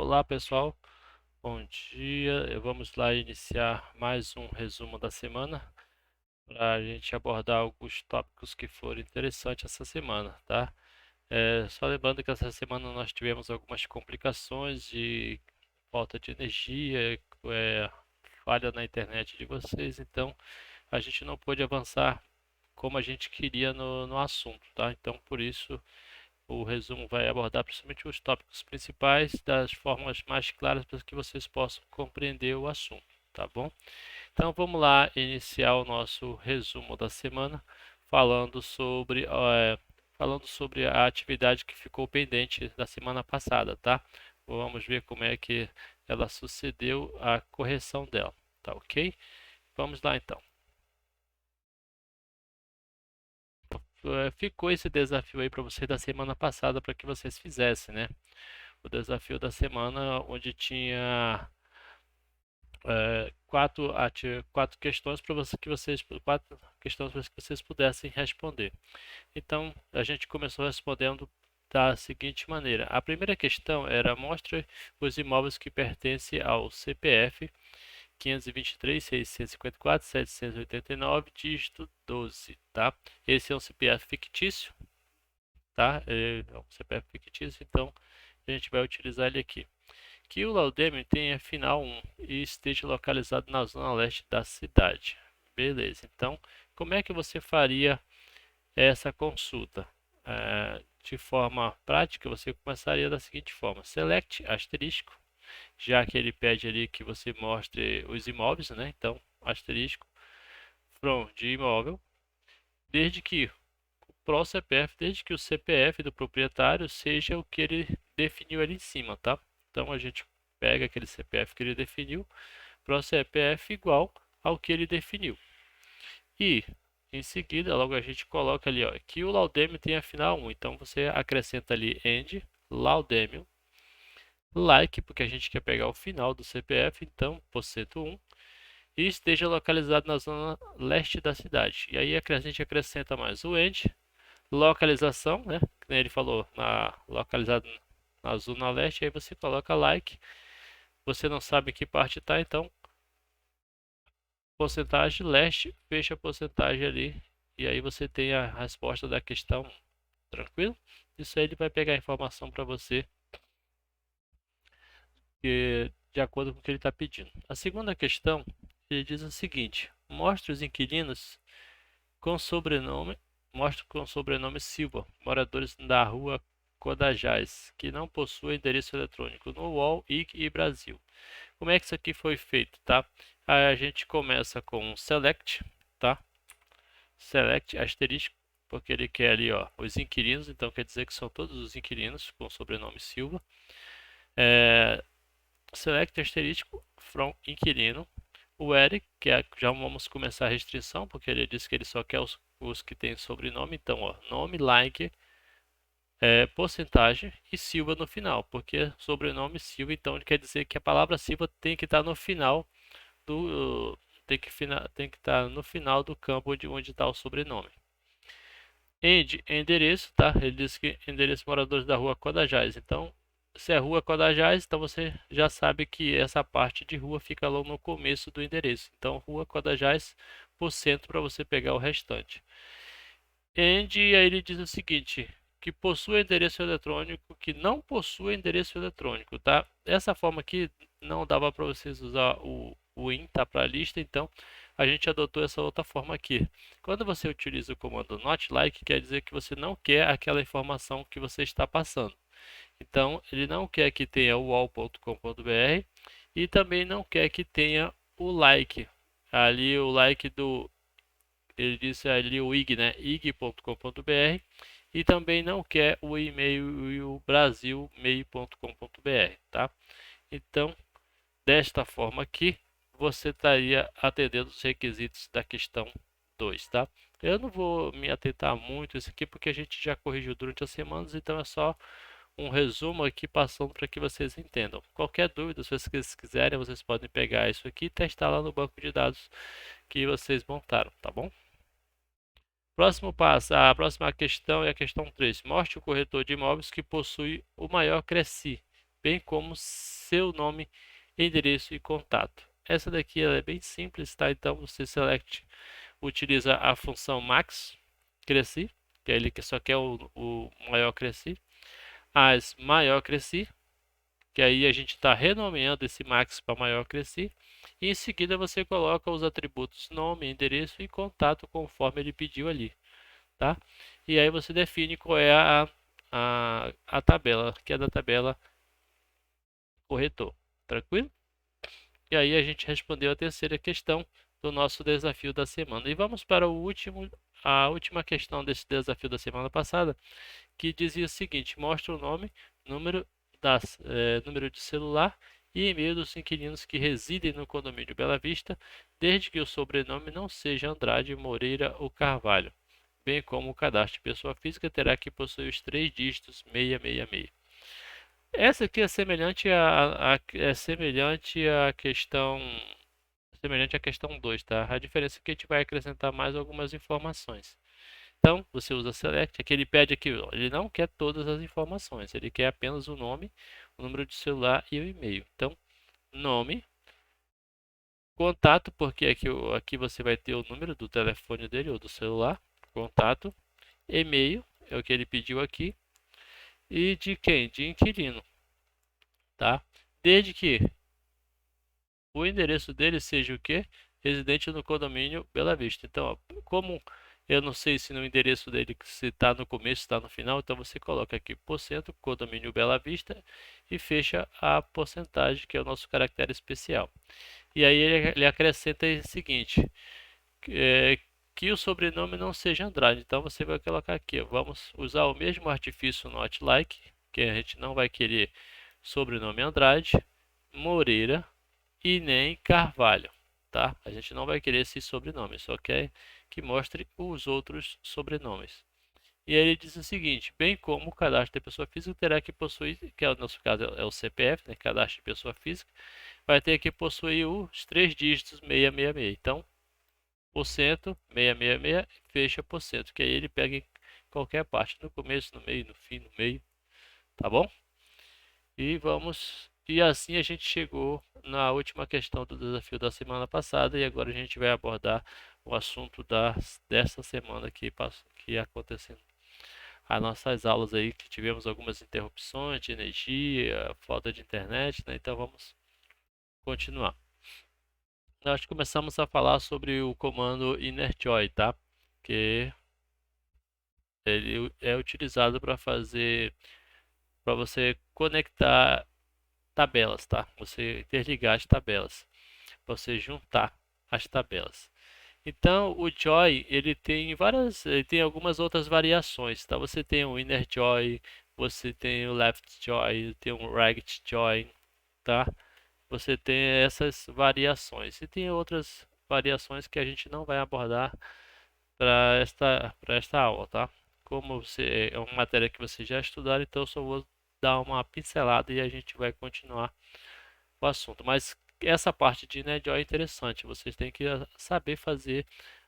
Olá pessoal, bom dia. Vamos lá iniciar mais um resumo da semana para a gente abordar alguns tópicos que foram interessantes essa semana, tá? Só lembrando que essa semana nós tivemos algumas complicações de falta de energia, falha na internet de vocês, então a gente não pôde avançar como a gente queria no assunto, tá? Então por isso o resumo vai abordar principalmente os tópicos principais das formas mais claras para que vocês possam compreender o assunto, tá bom? Então vamos lá iniciar o nosso resumo da semana falando sobre a atividade que ficou pendente da semana passada, tá? Vamos ver como é que ela sucedeu a correção dela, tá ok? Vamos lá então. Ficou esse desafio aí para vocês da semana passada para que vocês fizessem, né? O desafio da semana, onde tinha quatro questões para quatro questões para que vocês pudessem responder. Então, a gente começou respondendo da seguinte maneira: a primeira questão era mostre os imóveis que pertencem ao CPF 523, 654, 789, dígito 12, tá? Esse é um CPF fictício, tá? É um CPF fictício, então a gente vai utilizar ele aqui. Que o Laudemir tenha final 1 e esteja localizado na zona leste da cidade. Beleza, então como é que você faria essa consulta? De forma prática, você começaria da seguinte forma: select asterisco, já que ele pede ali que você mostre os imóveis, né? Então, asterisco, from de imóvel, desde que pro CPF, desde que o CPF do proprietário seja o que ele definiu ali em cima, tá? Então a gente pega aquele CPF que ele definiu, pro CPF igual ao que ele definiu. E em seguida, logo a gente coloca ali, ó, que o Laudemio tem a final 1. Então você acrescenta ali end Laudemio like, porque a gente quer pegar o final do CPF, então porcento 1, e esteja localizado na zona leste da cidade. E aí a gente acrescenta mais o end localização, né? Como ele falou, localizado na zona leste, aí você coloca like. Você não sabe em que parte está, então porcentagem leste, fecha a porcentagem ali, e aí você tem a resposta da questão, tranquilo? Isso aí ele vai pegar a informação para você de acordo com o que ele está pedindo. A segunda questão, ele diz o seguinte: mostre os inquilinos com sobrenome, mostre com sobrenome Silva, moradores da rua Codajás, que não possuem endereço eletrônico no UOL, IG e Brasil. Como é que isso aqui foi feito, tá? Aí a gente começa com select, tá? Select asterisco, porque ele quer ali, ó, os inquilinos, então quer dizer que são todos os inquilinos com sobrenome Silva. Select asterisco from inquilino. O Eric, que já vamos começar a restrição, porque ele disse que ele só quer os que têm sobrenome. Então, ó, nome, like, porcentagem e Silva no final, porque sobrenome Silva, então quer dizer que a palavra Silva tem que estar no final do tem que estar no final do campo onde está o sobrenome. Endereço, tá? Ele diz que endereço moradores da rua Codajás. Então, se é rua Codajás, então você já sabe que essa parte de rua fica logo no começo do endereço. Então, rua Codajás por cento para você pegar o restante. Aí ele diz o seguinte: que possui endereço eletrônico, que não possui endereço eletrônico, tá? Dessa forma aqui não dava para vocês usar o in, tá, para a lista, então a gente adotou essa outra forma aqui. Quando você utiliza o comando not like, quer dizer que você não quer aquela informação que você está passando. Então ele não quer que tenha o wall.com.br e também não quer que tenha o like. Ali o like do ele disse ali o ig, né? ig.com.br e também não quer o e-mail brasilmail.com.br, tá? Então, desta forma aqui, você estaria atendendo os requisitos da questão 2, tá? Eu não vou me atentar muito a isso aqui porque a gente já corrigiu durante as semanas, então é só um resumo aqui passando para que vocês entendam. Qualquer dúvida, se vocês quiserem, vocês podem pegar isso aqui e testar lá no banco de dados que vocês montaram, tá bom? Próximo passo, a próxima questão é a questão 3. Mostre o corretor de imóveis que possui o maior Cresci. bem como seu nome, endereço e contato. Essa daqui ela é bem simples, tá? Então você utiliza a função max cresci, que é ele que só quer o maior cresci, as maior cresci, que aí a gente está renomeando esse max para maior cresci, e em seguida você coloca os atributos nome, endereço e contato conforme ele pediu ali, tá? E aí você define qual é a tabela, que é da tabela corretor, tranquilo? E aí a gente respondeu a terceira questão do nosso desafio da semana. E vamos para a última questão desse desafio da semana passada, que dizia o seguinte: mostra o nome, número, número de celular e e-mail dos inquilinos que residem no condomínio Bela Vista, desde que o sobrenome não seja Andrade, Moreira ou Carvalho, bem como o cadastro de pessoa física terá que possuir os três dígitos 666. Essa aqui é semelhante à questão semelhante à questão 2, tá? A diferença é que a gente vai acrescentar mais algumas informações. Então, você usa select, aqui ele pede aqui, ele não quer todas as informações, ele quer apenas o nome, o número de celular e o e-mail. Então, nome, contato, porque aqui você vai ter o número do telefone dele ou do celular, contato, e-mail, é o que ele pediu aqui, e de quem? De inquilino, tá? Desde que o endereço dele seja o quê? Residente no condomínio Bela Vista. Então, ó, como eu não sei se no endereço dele se está no começo, está no final, então você coloca aqui porcento, condomínio Bela Vista e fecha a porcentagem, que é o nosso caractere especial. E aí ele acrescenta o seguinte, que o sobrenome não seja Andrade. Então você vai colocar aqui, ó, vamos usar o mesmo artifício not like, que a gente não vai querer sobrenome Andrade, Moreira, e nem Carvalho, tá? A gente não vai querer esse sobrenome, só quer que mostre os outros sobrenomes. E aí ele diz o seguinte: bem como o cadastro de pessoa física terá que possuir, que é o nosso caso é o CPF, né, cadastro de pessoa física, vai ter que possuir os três dígitos 666. Então, porcento 666 fecha porcento, que aí ele pega em qualquer parte, no começo, no meio, no fim, no meio, tá bom? E assim a gente chegou na última questão do desafio da semana passada e agora a gente vai abordar o assunto dessa semana que acontecendo. As nossas aulas aí que tivemos algumas interrupções de energia, falta de internet, né? Então vamos continuar. Nós começamos a falar sobre o comando innerjoin, tá? Que ele é utilizado para você conectar tabelas, tá? Você interligar as tabelas, você juntar as tabelas. Então, o join, ele tem algumas outras variações, tá? Você tem o inner join, você tem o left join, tem o right join, tá? Você tem essas variações e tem outras variações que a gente não vai abordar para esta aula, tá? Como é uma matéria que você já estudaram, então eu só vou dar uma pincelada e a gente vai continuar o assunto. Mas essa parte de NetJoy é interessante. Vocês têm que saber fazer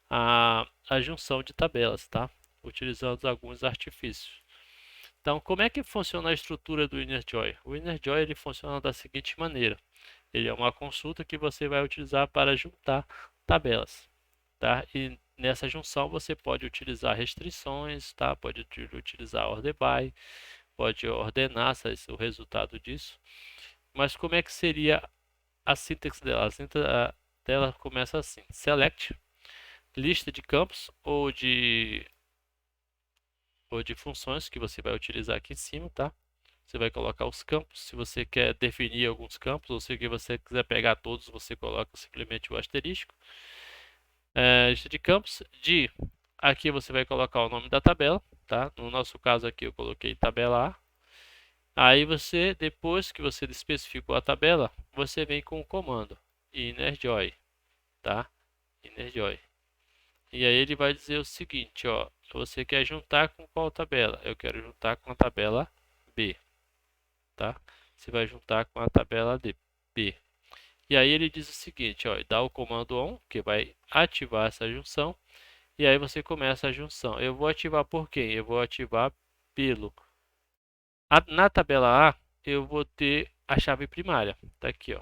a junção de tabelas, tá? Utilizando alguns artifícios. Então, como é que funciona a estrutura do InnerJoy? O InnerJoy ele funciona da seguinte maneira: ele é uma consulta que você vai utilizar para juntar tabelas, tá? E nessa junção você pode utilizar restrições, tá? Pode utilizar order by, pode ordenar o resultado disso. Mas como é que seria a sintaxe dela? A sintaxe dela começa assim: select, lista de campos ou de funções que você vai utilizar aqui em cima, tá? Você vai colocar os campos. Se você quer definir alguns campos, ou se você quiser pegar todos, você coloca simplesmente o asterisco. Lista de campos. Aqui você vai colocar o nome da tabela, tá? No nosso caso aqui eu coloquei tabela A. Aí você, depois que você especificou a tabela, você vem com o comando innerjoin, tá? Innerjoin. E aí ele vai dizer o seguinte, ó, você quer juntar com qual tabela? Eu quero juntar com a tabela B, tá? Você vai juntar com a tabela de B. E aí ele diz o seguinte, ó, dá o comando ON, que vai ativar essa junção, e aí você começa a junção. Eu vou ativar por quem? Eu vou ativar pelo... Na tabela A, eu vou ter a chave primária. Tá aqui, ó.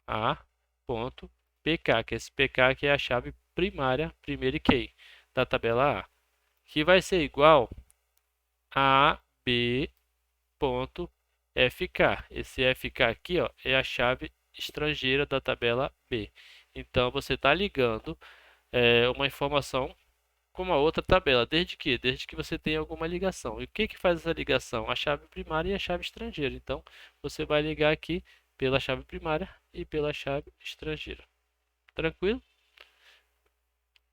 A.pk, que esse PK que é a chave primária, primeiro key da tabela A, que vai ser igual a b.fk. Esse fk aqui, ó, é a chave estrangeira da tabela B. Então você está ligando uma informação com uma outra tabela, desde que você tenha alguma ligação. E o que que faz essa ligação? A chave primária e a chave estrangeira. Então você vai ligar aqui pela chave primária e pela chave estrangeira. Tranquilo?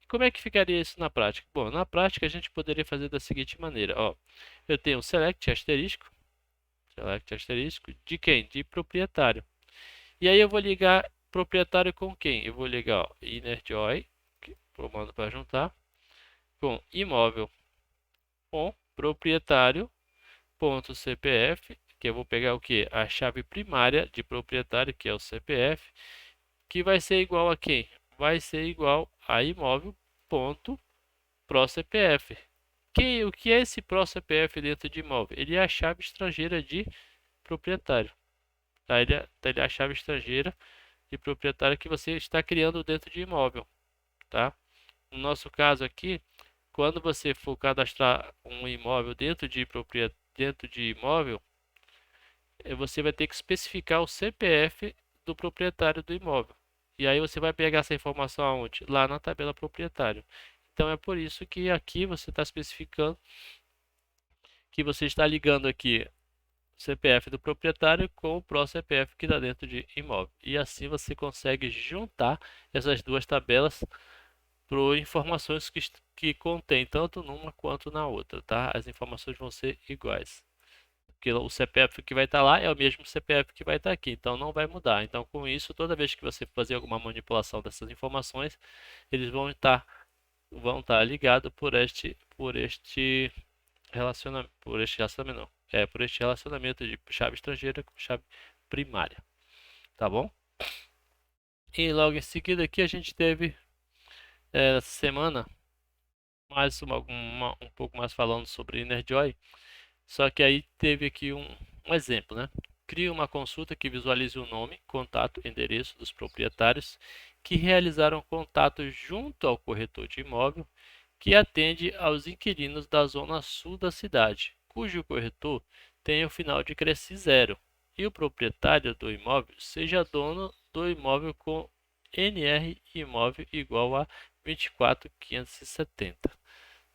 Como é que ficaria isso na prática? Bom, na prática a gente poderia fazer da seguinte maneira, ó. Eu tenho um select asterisco de quem? De proprietário. E aí eu vou ligar proprietário com quem? Eu vou ligar, ó, inner join, comando para juntar, com imóvel com proprietário ponto CPF, que eu vou pegar o que? A chave primária de proprietário, que é o CPF, que vai ser igual a quem? Vai ser igual a imóvel ponto ProCPF. O que é esse ProCPF dentro de imóvel? Ele é a chave estrangeira de proprietário. Tá? Ele é a chave estrangeira de proprietário que você está criando dentro de imóvel. Tá? No nosso caso aqui, quando você for cadastrar um imóvel dentro de imóvel, você vai ter que especificar o CPF do proprietário do imóvel. E aí você vai pegar essa informação aonde? Lá na tabela proprietário. Então é por isso que aqui você está especificando que você está ligando aqui o CPF do proprietário com o próprio CPF que está dentro de imóvel. E assim você consegue juntar essas duas tabelas para informações que contém tanto numa quanto na outra, tá? As informações vão ser iguais. Porque o CPF que vai estar lá é o mesmo CPF que vai estar aqui, então não vai mudar. Então, com isso, toda vez que você fazer alguma manipulação dessas informações, eles vão estar ligados por este relacionamento de chave estrangeira com chave primária, tá bom? E logo em seguida aqui a gente teve essa semana mais um pouco mais falando sobre InnerJoy. Só que aí teve aqui um exemplo, né? Cria uma consulta que visualize o nome, contato, endereço dos proprietários que realizaram contato junto ao corretor de imóvel que atende aos inquilinos da zona sul da cidade, cujo corretor tenha o final de Cresci 0 e o proprietário do imóvel seja dono do imóvel com NR imóvel igual a 24.570,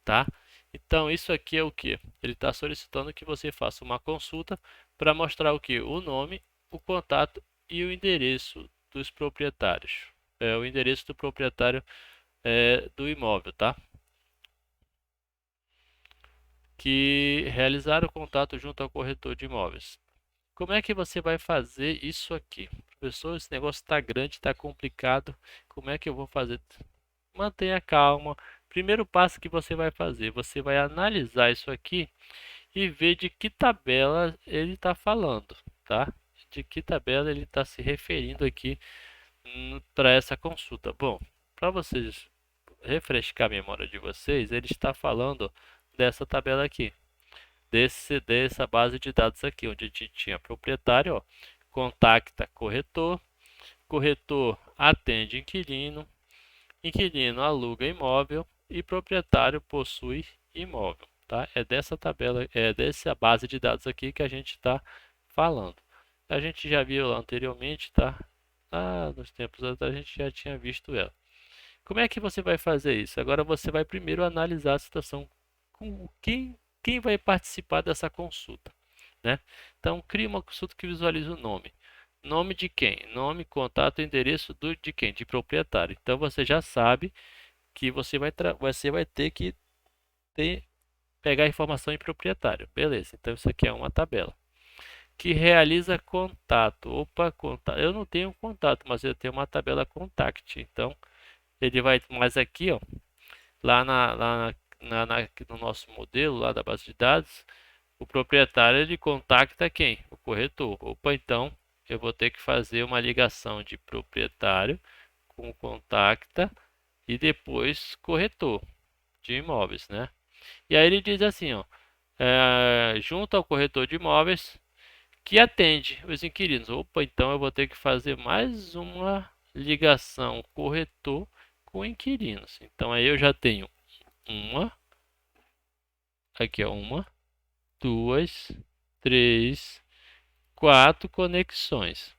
tá? Então, isso aqui é o que? Ele está solicitando que você faça uma consulta para mostrar o que? O nome, o contato e o endereço dos proprietários. É o endereço do proprietário do imóvel, tá? Que realizaram o contato junto ao corretor de imóveis. Como é que você vai fazer isso aqui? Professor, esse negócio está grande, está complicado. Como é que eu vou fazer? Mantenha calma. Primeiro passo que você vai analisar isso aqui e ver de que tabela ele está falando, tá? De que tabela ele está se referindo aqui para essa consulta. Bom, para vocês refrescar a memória de vocês, ele está falando dessa tabela aqui, dessa base de dados aqui, onde a gente tinha proprietário, ó, contacta corretor, corretor atende inquilino, inquilino aluga imóvel e proprietário possui imóvel, tá? É dessa tabela, é dessa base de dados aqui que a gente está falando. A gente já viu lá anteriormente, tá? Nos tempos atrás a gente já tinha visto ela. Como é que você vai fazer isso? Agora você vai primeiro analisar a situação com quem vai participar dessa consulta, né? Então, crie uma consulta que visualize o nome. Nome de quem? Nome, contato, endereço de quem? De proprietário. Então, você já sabe que você vai ter que pegar a informação em proprietário. Beleza, então isso aqui é uma tabela. Que realiza contato. Opa, contato. Eu não tenho contato, mas eu tenho uma tabela contact. Então, ele vai mais aqui, ó, no nosso modelo, lá da base de dados, o proprietário ele contacta quem? O corretor. Opa, então eu vou ter que fazer uma ligação de proprietário com contacta e depois corretor de imóveis, né? E aí ele diz assim, ó, junto ao corretor de imóveis que atende os inquilinos. Opa, então eu vou ter que fazer mais uma ligação corretor com inquilinos. Então aí eu já tenho uma, aqui ó, uma, duas, três, quatro conexões,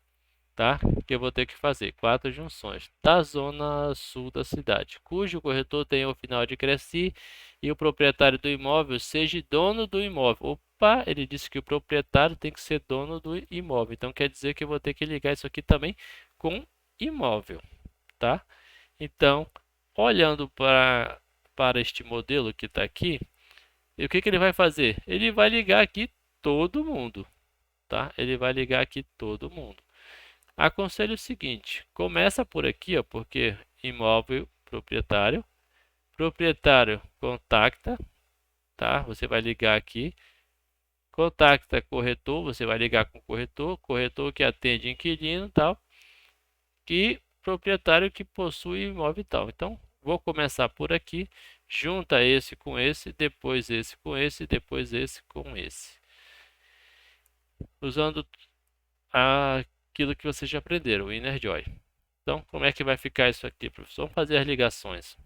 tá? Que eu vou ter que fazer quatro junções da zona sul da cidade, cujo corretor tenha o final de Cresci e o proprietário do imóvel seja dono do imóvel. Opa, ele disse que o proprietário tem que ser dono do imóvel, então quer dizer que eu vou ter que ligar isso aqui também com imóvel, tá? Então, olhando para este modelo que está aqui, e o que que ele vai fazer? Ele vai ligar aqui todo mundo, tá? Ele vai ligar aqui todo mundo. Aconselho o seguinte, começa por aqui, ó, porque imóvel proprietário, proprietário contacta, tá? Você vai ligar aqui, contacta corretor, você vai ligar com corretor, corretor que atende inquilino, tal, e proprietário que possui imóvel e tal. Então, vou começar por aqui, junta esse com esse, depois esse com esse, depois esse com esse. Usando aquilo que vocês já aprenderam, o Inner Joy. Então, como é que vai ficar isso aqui, professor? Vamos fazer as ligações.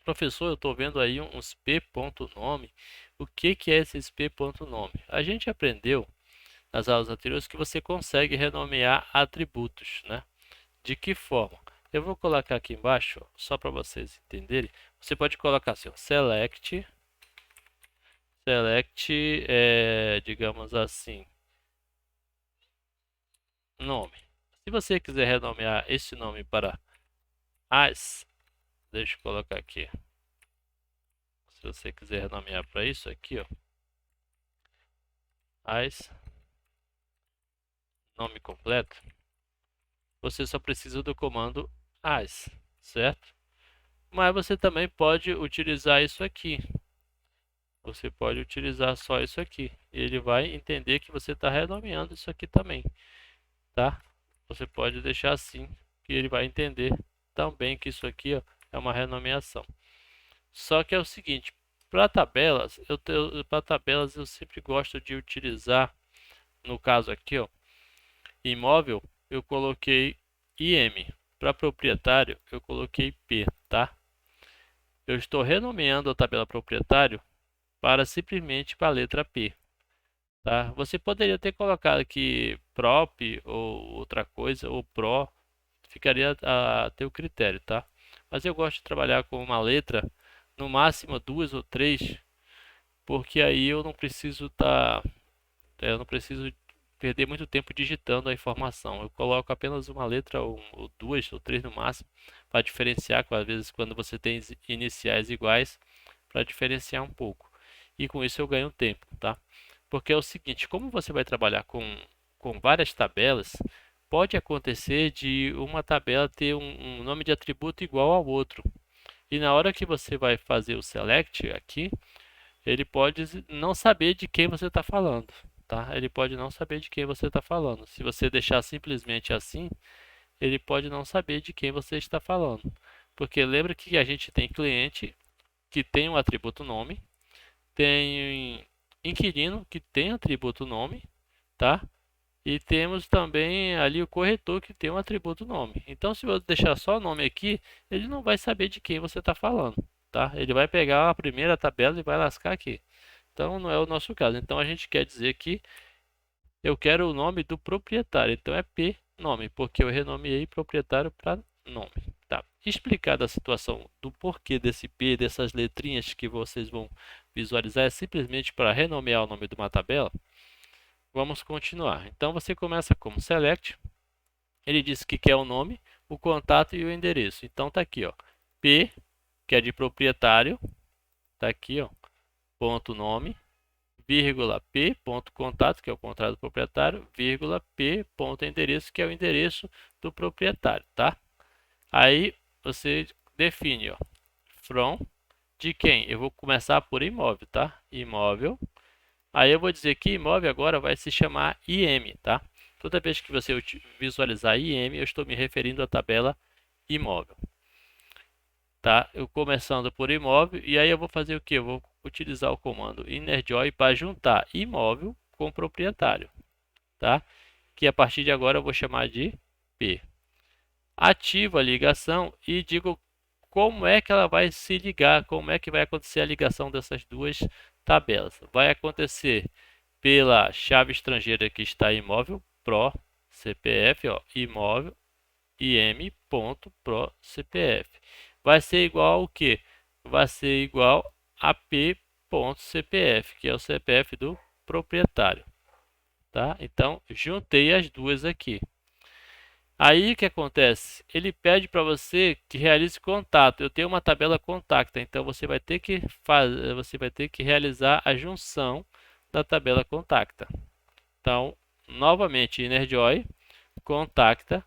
Professor, eu estou vendo aí uns p.nome. O que que é esses p.nome? A gente aprendeu nas aulas anteriores que você consegue renomear atributos, né? De que forma? Eu vou colocar aqui embaixo, ó, só para vocês entenderem. Você pode colocar assim, ó, select, digamos assim, nome. Se você quiser renomear esse nome para as, deixa eu colocar aqui. Se você quiser renomear para isso aqui, ó, as, nome completo, você só precisa do comando as, certo? Mas você também pode utilizar isso aqui. Você pode utilizar só isso aqui. Ele vai entender que você está renomeando isso aqui também, tá? Você pode deixar assim, que ele vai entender também que isso aqui, ó, é uma renomeação. Só que é o seguinte, para tabelas, eu sempre gosto de utilizar, no caso aqui, ó, imóvel, eu coloquei IM. Para proprietário, eu coloquei P, tá? Eu estou renomeando a tabela proprietário para simplesmente para a letra P, tá? Você poderia ter colocado aqui prop ou outra coisa, ou pro, ficaria a teu critério, tá? Mas eu gosto de trabalhar com uma letra, no máximo duas ou três, porque aí eu não preciso perder muito tempo digitando a informação. Eu coloco apenas uma letra ou duas ou três no máximo para diferenciar, às vezes quando você tem iniciais iguais, para diferenciar um pouco. E com isso eu ganho tempo, tá? Porque é o seguinte, como você vai trabalhar com várias tabelas, pode acontecer de uma tabela ter um nome de atributo igual ao outro. E na hora que você vai fazer o select aqui, ele pode não saber de quem você está falando, tá? Ele pode não saber de quem você está falando. Se você deixar simplesmente assim, ele pode não saber de quem você está falando. Porque lembra que a gente tem cliente que tem um atributo nome, tem inquilino que tem atributo nome, tá? E temos também ali o corretor que tem um atributo nome. Então, se eu deixar só o nome aqui, ele não vai saber de quem você está falando, tá? Ele vai pegar a primeira tabela e vai lascar aqui. Então, não é o nosso caso. Então, a gente quer dizer que eu quero o nome do proprietário. Então, é P nome, porque eu renomeei proprietário para nome. Tá? Explicada a situação do porquê desse P, dessas letrinhas que vocês vão visualizar, é simplesmente para renomear o nome de uma tabela. Vamos continuar. Então você começa como select. Ele diz que quer o nome, o contato e o endereço. Então tá aqui, ó. P, que é de proprietário, tá aqui, ó. Ponto nome, vírgula P, ponto contato, que é o contrato do proprietário, vírgula P, ponto endereço, que é o endereço do proprietário, tá? Aí você define, ó. From de quem? Eu vou começar por imóvel, tá? Imóvel. Aí eu vou dizer que imóvel agora vai se chamar IM, tá? Toda vez que você visualizar IM, eu estou me referindo à tabela imóvel, tá? Eu começando por imóvel, e aí eu vou fazer o que? Eu vou utilizar o comando innerjoin para juntar imóvel com proprietário, tá? Que a partir de agora eu vou chamar de P. Ativo a ligação e digo como é que ela vai se ligar, como é que vai acontecer a ligação dessas duas tabelas. Vai acontecer pela chave estrangeira que está imóvel, PRO CPF, ó, imóvel im.procpf. Vai ser igual ao que? Vai ser igual a p.cpf, que é o CPF do proprietário, tá? Então, juntei as duas aqui. Aí o que acontece? Ele pede para você que realize contato. Eu tenho uma tabela contacta, então você vai ter que fazer, você vai ter que realizar a junção da tabela contacta. Então, novamente, InnerJoy, contacta,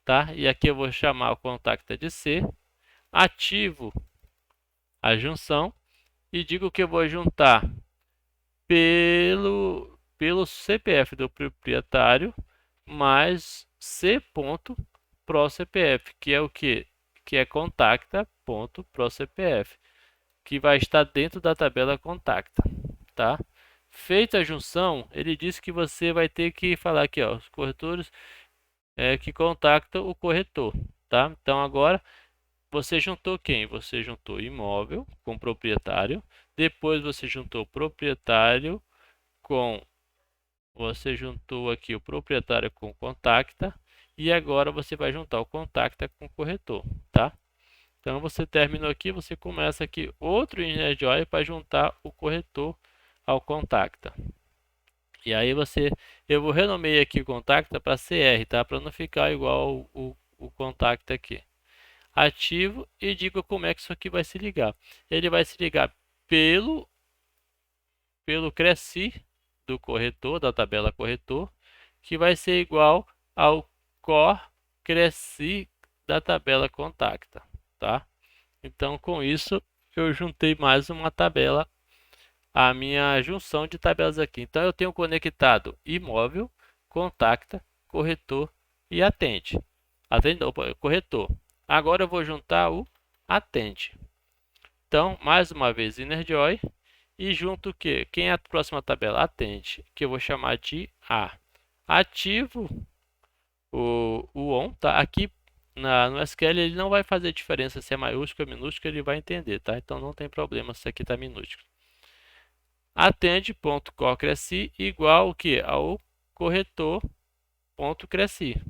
tá? E aqui eu vou chamar o contacta de C, ativo a junção e digo que eu vou juntar pelo CPF do proprietário mais c.procpf, que é o que? Que é contacta.procpf, que vai estar dentro da tabela contacta, tá? Feita a junção, ele diz que você vai ter que falar aqui, ó, os corretores que contactam o corretor, tá? Então agora você juntou quem? Você juntou imóvel com proprietário, depois você juntou proprietário com você juntou aqui o proprietário com contacta e agora você vai juntar o contacta com o corretor, tá? Então você terminou aqui, você começa aqui outro InnerJoy para juntar o corretor ao contacta. E aí eu vou renomear aqui o contacta para CR, tá? Para não ficar igual o contacta aqui. Ativo e digo como é que isso aqui vai se ligar. Ele vai se ligar pelo Cresci do corretor, da tabela corretor, que vai ser igual ao Cor Cresci da tabela contacta, tá? Então, com isso, eu juntei mais uma tabela, a minha junção de tabelas aqui. Então, eu tenho conectado imóvel, contacta, corretor e atende. Opa, corretor. Agora eu vou juntar o atende. Então, mais uma vez, InnerJoy. E junto o que? Quem é a próxima tabela? Atende, que eu vou chamar de A. Ativo o ON, tá? Aqui no SQL ele não vai fazer diferença se é maiúsculo ou minúsculo, ele vai entender, tá? Então não tem problema se aqui está minúsculo. Atende.corcresci igual o que? Ao corretor.cresci.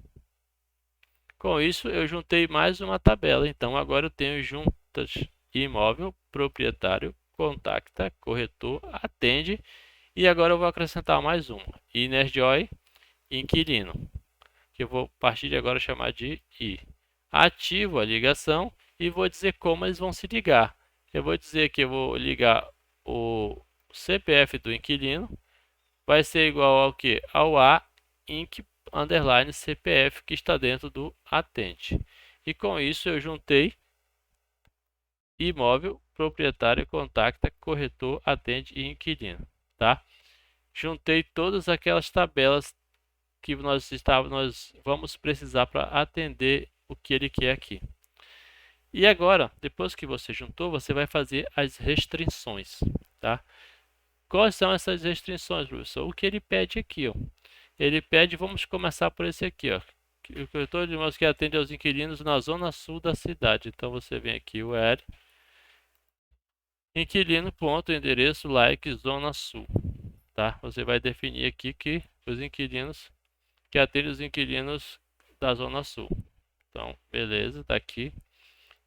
Com isso eu juntei mais uma tabela, então agora eu tenho juntas imóvel, proprietário, contacta, corretor, atende e agora eu vou acrescentar mais uma, InnerJoy, inquilino, que eu vou a partir de agora chamar de I. Ativo a ligação e vou dizer como eles vão se ligar. Eu vou dizer que eu vou ligar o CPF do inquilino, vai ser igual ao que? Ao A inc underline CPF que está dentro do atende. E com isso eu juntei imóvel, proprietário, contacta, corretor, atende e inquilino, tá? Juntei todas aquelas tabelas que nós vamos precisar para atender o que ele quer aqui. E agora, depois que você juntou, você vai fazer as restrições, tá? Quais são essas restrições, professor? O que ele pede aqui, ó. Ele pede, vamos começar por esse aqui, ó. O corretor de imóveis que atende aos inquilinos na zona sul da cidade. Então você vem aqui o L, inquilino, ponto, endereço, like, zona sul, tá? Você vai definir aqui que os inquilinos que atende os inquilinos da zona sul. Então, beleza, tá aqui.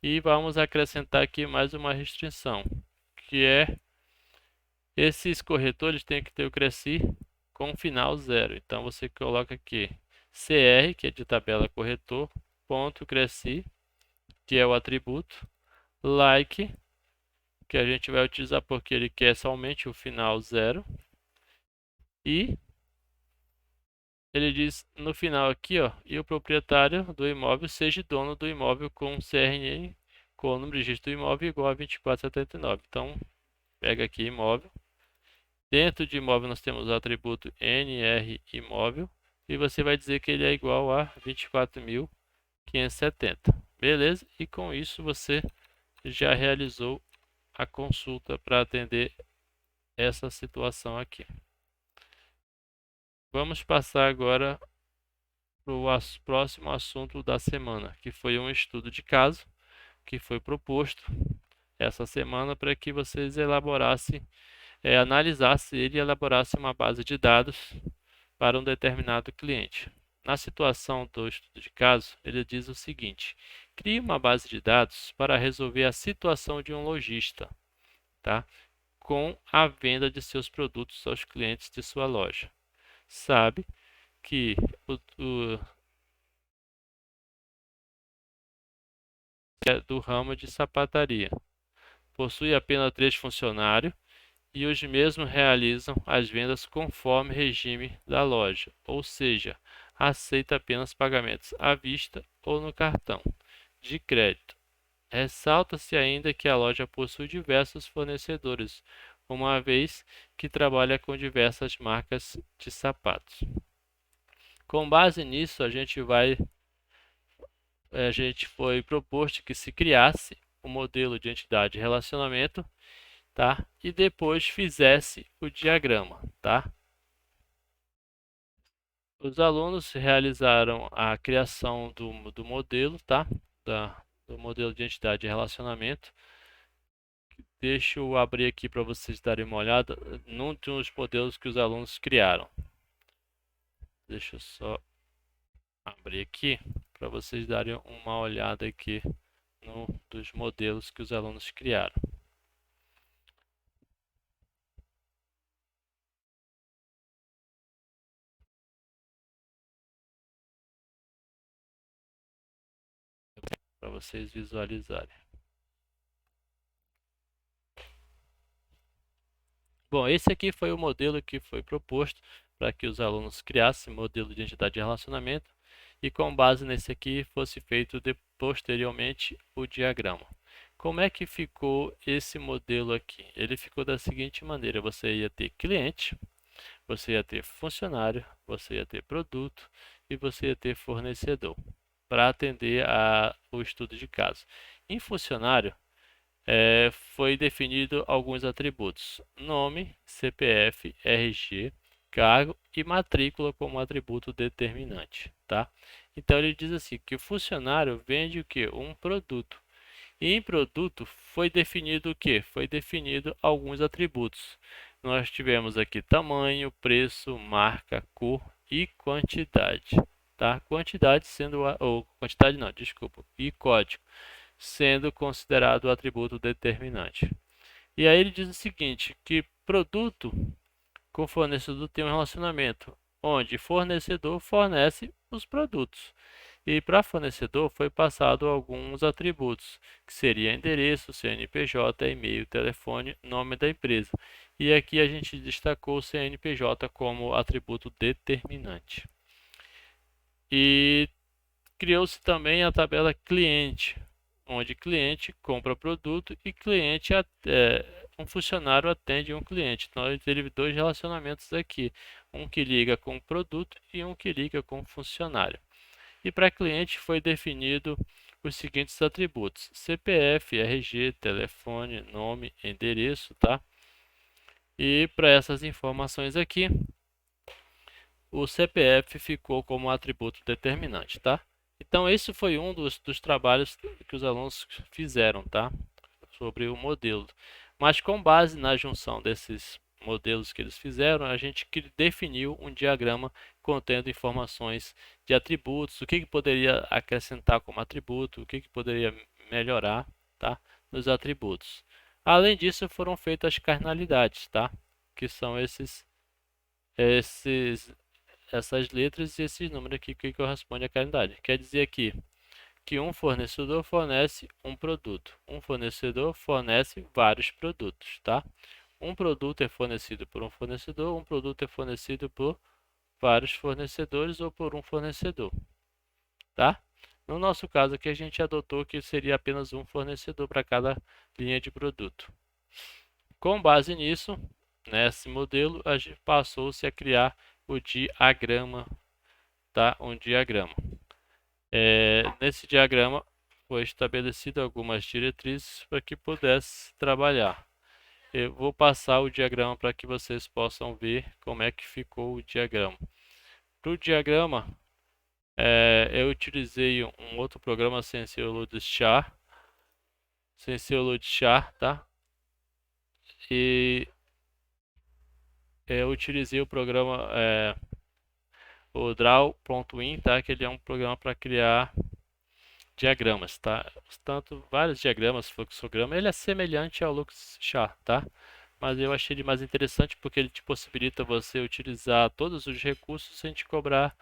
E vamos acrescentar aqui mais uma restrição, que é esses corretores têm que ter o Cresci com final 0. Então você coloca aqui CR, que é de tabela corretor, ponto Cresci, que é o atributo, like, que a gente vai utilizar porque ele quer somente o final 0. E ele diz no final aqui, ó, e o proprietário do imóvel seja dono do imóvel com CRN, com o número de registro do imóvel igual a 2479. Então, pega aqui imóvel. Dentro de imóvel nós temos o atributo NR imóvel e você vai dizer que ele é igual a 24.570. Beleza? E com isso você já realizou a consulta para atender essa situação aqui. Vamos passar agora para o próximo assunto da semana, que foi um estudo de caso que foi proposto essa semana para que vocês elaborassem, analisassem ele e elaborassem uma base de dados para um determinado cliente. Na situação do estudo de caso, ele diz o seguinte: crie uma base de dados para resolver a situação de um lojista, tá? Com a venda de seus produtos aos clientes de sua loja. Sabe que o é do ramo de sapataria. Possui apenas 3 funcionários e os mesmos realizam as vendas conforme regime da loja, ou seja, aceita apenas pagamentos à vista ou no cartão de crédito. Ressalta-se ainda que a loja possui diversos fornecedores, uma vez que trabalha com diversas marcas de sapatos. Com base nisso, a gente foi proposto que se criasse o modelo de entidade de relacionamento, tá? E depois fizesse o diagrama, tá? Os alunos realizaram a criação do modelo, tá? Do modelo de entidade de relacionamento. Deixa eu abrir aqui para vocês darem uma olhada num dos modelos que os alunos criaram. Deixa eu só abrir aqui para vocês darem uma olhada aqui no dos modelos que os alunos criaram. Para vocês visualizarem. Bom, esse aqui foi o modelo que foi proposto para que os alunos criassem modelo de identidade de relacionamento e com base nesse aqui fosse feito posteriormente o diagrama. Como é que ficou esse modelo aqui? Ele ficou da seguinte maneira: você ia ter cliente, você ia ter funcionário, você ia ter produto e você ia ter fornecedor para atender o estudo de caso. Em funcionário, foi definido alguns atributos: nome, CPF, RG, cargo e matrícula como atributo determinante, tá? Então ele diz assim que o funcionário vende o que? Um produto. E em produto foi definido o que? Foi definido alguns atributos. Nós tivemos aqui tamanho, preço, marca, cor e quantidade, tá? Quantidade sendo ou quantidade não, desculpa, e código sendo considerado o atributo determinante. E aí ele diz o seguinte, que produto com fornecedor tem um relacionamento, onde fornecedor fornece os produtos. E para fornecedor foi passado alguns atributos, que seria endereço, CNPJ, e-mail, telefone, nome da empresa. E aqui a gente destacou o CNPJ como atributo determinante. E criou-se também a tabela cliente, onde cliente compra produto e um funcionário atende um cliente. Então, ele teve dois relacionamentos aqui, um que liga com o produto e um que liga com o funcionário. E para cliente foi definido os seguintes atributos: CPF, RG, telefone, nome, endereço, tá? E para essas informações aqui, o CPF ficou como atributo determinante, tá? Então, esse foi um dos trabalhos que os alunos fizeram, tá? Sobre o modelo. Mas com base na junção desses modelos que eles fizeram, a gente definiu um diagrama contendo informações de atributos, o que poderia acrescentar como atributo, o que poderia melhorar, tá? Nos atributos. Além disso, foram feitas as cardinalidades, tá? Que são esses essas letras e esses números aqui que correspondem à cardinalidade. Quer dizer aqui que um fornecedor fornece um produto, um fornecedor fornece vários produtos, tá? Um produto é fornecido por um fornecedor, um produto é fornecido por vários fornecedores ou por um fornecedor, tá? No nosso caso aqui a gente adotou que seria apenas um fornecedor para cada linha de produto. Com base nisso, nesse modelo, a gente passou-se a criar o diagrama, tá? Um diagrama. Nesse diagrama foi estabelecido algumas diretrizes para que pudesse trabalhar. Eu vou passar o diagrama para que vocês possam ver como é que ficou o diagrama. Para o diagrama, eu utilizei um outro programa SenseOload Char, tá? E eu utilizei o programa o Draw.in, tá? Que ele é um programa para criar diagramas, tá? Tanto vários diagramas, fluxograma, ele é semelhante ao LuxChart, tá? Mas eu achei ele mais interessante porque ele te possibilita você utilizar todos os recursos sem te cobrar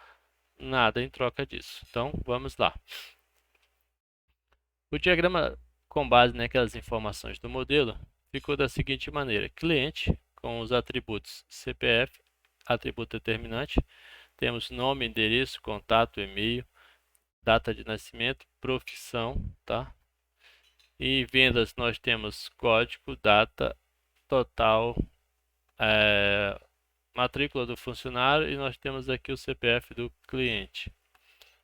nada em troca disso. Então, vamos lá. O diagrama com base naquelas informações do modelo ficou da seguinte maneira: cliente com os atributos CPF, atributo determinante, temos nome, endereço, contato, e-mail, data de nascimento, profissão, tá? E vendas nós temos código, data, total, matrícula do funcionário e nós temos aqui o CPF do cliente.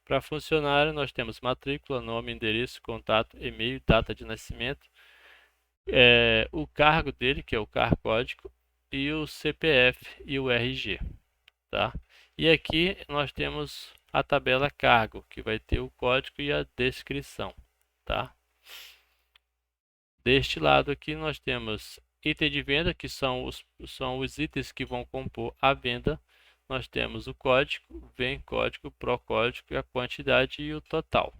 Para funcionário nós temos matrícula, nome, endereço, contato, e-mail, data de nascimento, o cargo dele, que é o cargo código, e o CPF e o RG, tá? E aqui nós temos a tabela cargo, que vai ter o código e a descrição, tá? Deste lado aqui nós temos item de venda, que são os itens que vão compor a venda. Nós temos o código, vem código, procódigo, a quantidade e o total.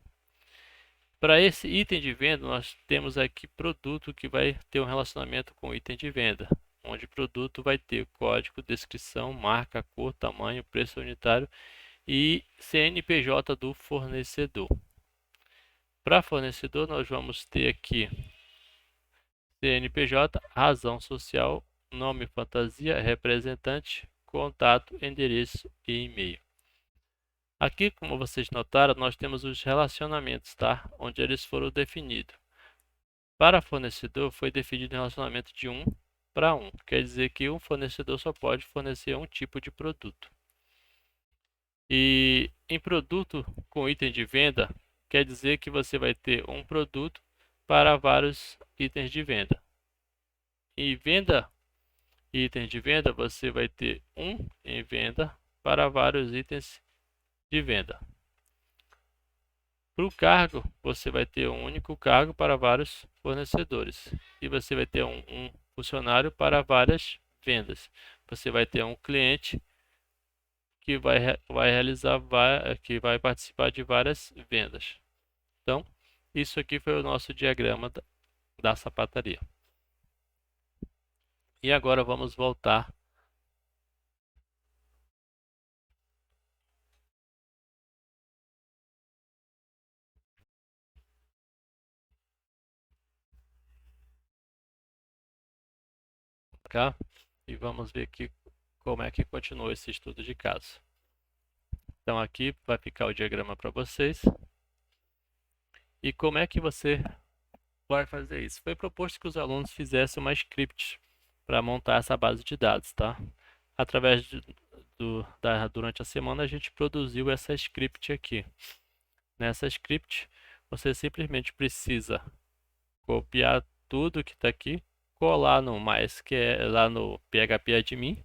Para esse item de venda, nós temos aqui produto que vai ter um relacionamento com o item de venda, onde produto vai ter código, descrição, marca, cor, tamanho, preço unitário e CNPJ do fornecedor. Para fornecedor, nós vamos ter aqui CNPJ, razão social, nome fantasia, representante, contato, endereço e e-mail. Aqui, como vocês notaram, nós temos os relacionamentos, tá? Onde eles foram definidos. Para fornecedor, foi definido um relacionamento de 1 para 1. Quer dizer que um fornecedor só pode fornecer um tipo de produto. E em produto com item de venda, quer dizer que você vai ter um produto para vários itens de venda. E itens de venda, você vai ter um em venda para vários itens de venda. Para o cargo, você vai ter um único cargo para vários fornecedores. E você vai ter um funcionário para várias vendas. Você vai ter um cliente que que vai participar de várias vendas. Então, isso aqui foi o nosso diagrama da sapataria. E agora vamos voltar cá e vamos ver aqui como é que continuou esse estudo de caso. Então aqui vai ficar o diagrama para vocês. E como é que você vai fazer isso? Foi proposto que os alunos fizessem uma script para montar essa base de dados, tá? Através durante a semana a gente produziu essa script aqui. Nessa script você simplesmente precisa copiar tudo que está aqui, colar no MySQL, lá no PHP admin,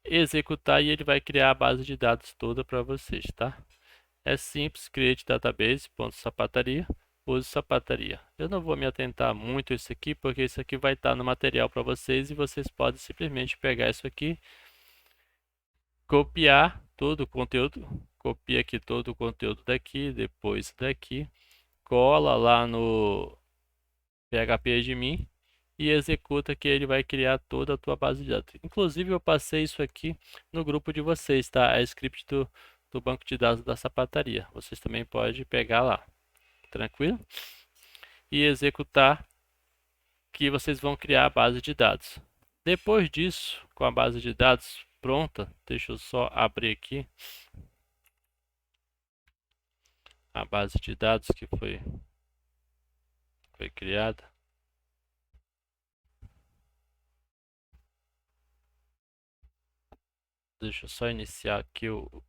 executar e ele vai criar a base de dados toda para vocês, tá? É simples, create database.sapataria, use sapataria. Eu não vou me atentar muito a isso aqui, porque isso aqui vai estar no material para vocês e vocês podem simplesmente pegar isso aqui, copiar todo o conteúdo, copia aqui todo o conteúdo daqui, depois daqui, cola lá no PHP admin e executa que ele vai criar toda a tua base de dados. Inclusive eu passei isso aqui no grupo de vocês, tá? A script do banco de dados da sapataria. Vocês também podem pegar lá, tranquilo? E executar que vocês vão criar a base de dados. Depois disso, com a base de dados pronta, deixa eu só abrir aqui a base de dados que foi criada. Deixa eu só iniciar aqui o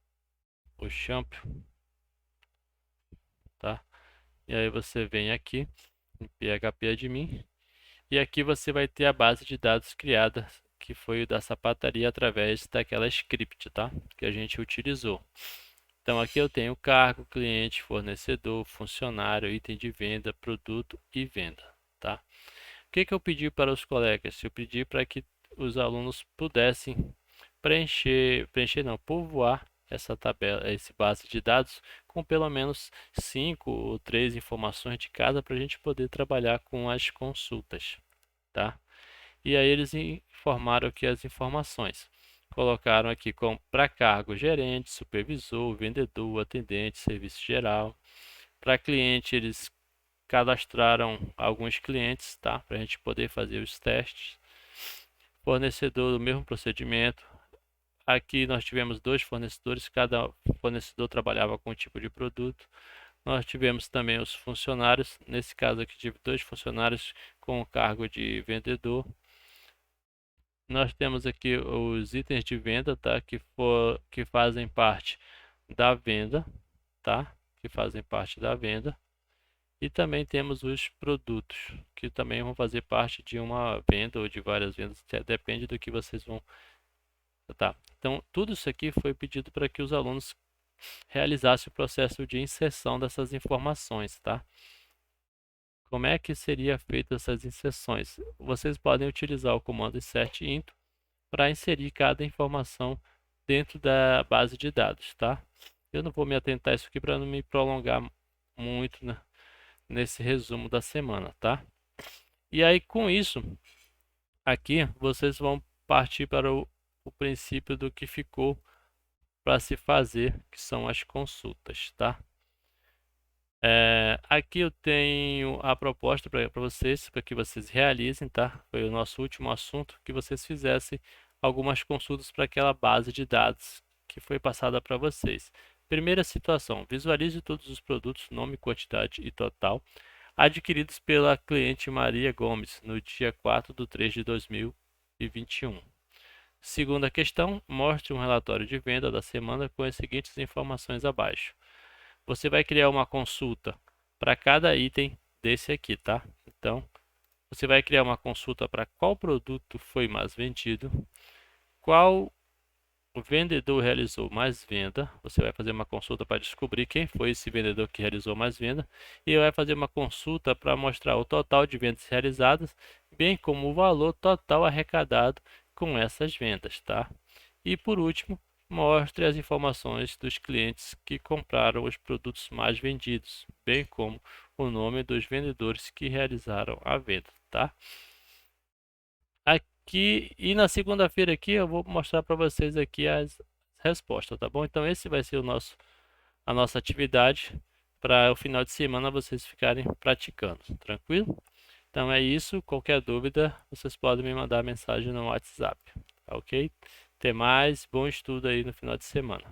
champion, tá? E aí você vem aqui em PHP admin e aqui você vai ter a base de dados criada que foi o da sapataria através daquela script, tá? Que a gente utilizou. Então aqui eu tenho cargo, cliente, fornecedor, funcionário, item de venda, produto e venda, tá? O que eu pedi para os colegas? Eu pedi para que os alunos pudessem preencher não, povoar essa tabela, esse base de dados com pelo menos 5 ou 3 informações de cada para a gente poder trabalhar com as consultas, tá? E aí eles informaram aqui as informações. Colocaram aqui como para cargo gerente, supervisor, vendedor, atendente, serviço geral. Para cliente eles cadastraram alguns clientes, tá? Para a gente poder fazer os testes. Fornecedor, o mesmo procedimento. Aqui nós tivemos 2 fornecedores, cada fornecedor trabalhava com um tipo de produto. Nós tivemos também os funcionários, nesse caso aqui tive 2 funcionários com o cargo de vendedor. Nós temos aqui os itens de venda, tá? Que fazem parte da venda, tá? Que fazem parte da venda. E também temos os produtos, que também vão fazer parte de uma venda ou de várias vendas, depende do que vocês vão, tá? Então, tudo isso aqui foi pedido para que os alunos realizassem o processo de inserção dessas informações, tá? Como é que seria feito essas inserções? Vocês podem utilizar o comando insert_into para inserir cada informação dentro da base de dados, tá? Eu não vou me atentar a isso aqui para não me prolongar muito, né, nesse resumo da semana, tá? E aí com isso, aqui vocês vão partir para o princípio do que ficou para se fazer, que são as consultas, tá? Aqui eu tenho a proposta para vocês, para que vocês realizem, tá? Foi o nosso último assunto, que vocês fizessem algumas consultas para aquela base de dados que foi passada para vocês. Primeira situação, visualize todos os produtos, nome, quantidade e total, adquiridos pela cliente Maria Gomes no dia 4/3/2021. Segunda questão, mostre um relatório de venda da semana com as seguintes informações abaixo. Você vai criar uma consulta para cada item desse aqui, tá? Então, você vai criar uma consulta para qual produto foi mais vendido, qual o vendedor realizou mais venda. Você vai fazer uma consulta para descobrir quem foi esse vendedor que realizou mais venda e vai fazer uma consulta para mostrar o total de vendas realizadas, bem como o valor total arrecadado com essas vendas, tá? E por último, mostre as informações dos clientes que compraram os produtos mais vendidos, bem como o nome dos vendedores que realizaram a venda, tá? Aqui e na segunda-feira aqui eu vou mostrar para vocês aqui as respostas, tá bom? Então esse vai ser a nossa atividade para o final de semana vocês ficarem praticando, tranquilo? Então é isso, qualquer dúvida vocês podem me mandar mensagem no WhatsApp, tá ok? Até mais, bom estudo aí no final de semana.